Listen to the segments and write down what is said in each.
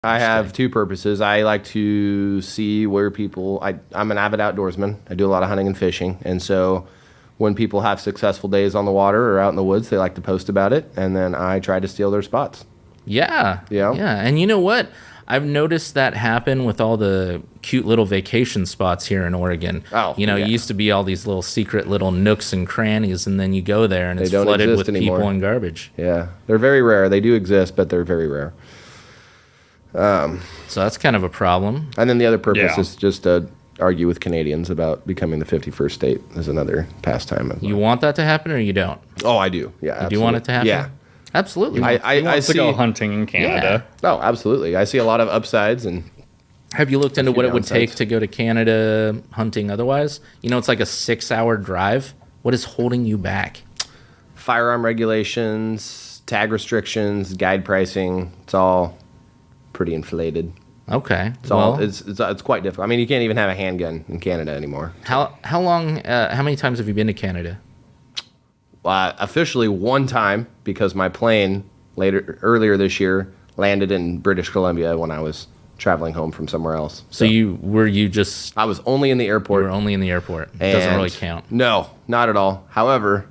I have two purposes. I like to see where I'm an avid outdoorsman. I do a lot of hunting and fishing. And so when people have successful days on the water or out in the woods, they like to post about it. And then I try to steal their spots. Yeah. Yeah. Yeah. And you know what? I've noticed that happen with all the cute little vacation spots here in Oregon. Oh, you know, yeah. it used to be all these little secret little nooks and crannies, and then you go there and it's don't flooded exist with anymore. people and garbage. Yeah. They're very rare. They do exist, but they're very rare. So that's kind of a problem. And then the other purpose Yeah. is just to argue with Canadians about becoming the 51st state is another pastime. You want that to happen or you don't? Oh, I do. Yeah. Do you want it to happen? Yeah. Absolutely. He wants to see. go hunting in Canada. Oh, absolutely. I see a lot of upsides and Have you looked into few what it would take downsides. to go to Canada hunting otherwise? You know, it's like a 6-hour drive. What is holding you back? firearm regulations, tag restrictions, guide pricing. It's all pretty inflated. Okay. It's quite difficult. I mean, you can't even have a handgun in Canada anymore. how many times have you been to Canada? Officially one time because my plane earlier this year landed in British Columbia when I was traveling home from somewhere else. So you just I was only in the airport. were only in the airport. It doesn't and- really count. No, not at all. However,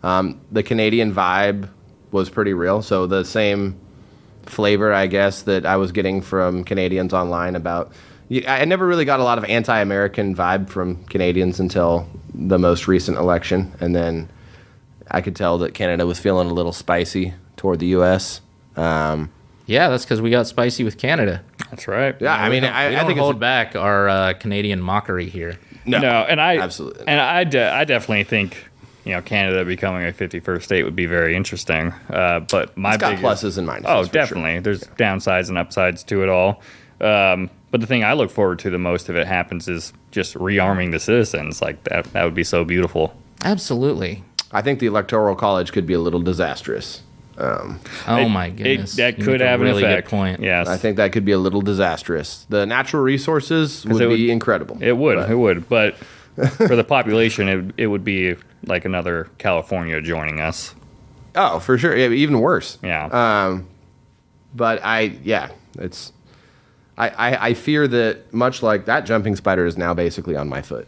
the Canadian vibe was pretty real. So the same flavor, I guess, that I was getting from Canadians online about. I never really got a lot of anti-American vibe from Canadians until the most recent election, and then I could tell that Canada was feeling a little spicy toward the U.S. Yeah, that's because we got spicy with Canada. That's right. Yeah, I mean, we I don't think hold back our Canadian mockery here. no, And I absolutely not. and I definitely think Canada becoming a 51st state would be very interesting. But my It's got biggest, pluses and minuses. Oh, for definitely. Sure. There's downsides and upsides to it all. But the thing I look forward to the most if it happens is just rearming the citizens. Like that would be so beautiful. Absolutely. I think the Electoral College could be a little disastrous. Oh my goodness. That You could make a have really an effect. good point. Yes, I think that could be a little disastrous. The natural resources would it be would- incredible. it would. but- It would. But for the population, it would be like another California joining us. Oh, for sure. Yeah, even worse. Yeah. But I fear that much like that jumping spider is now basically on my foot.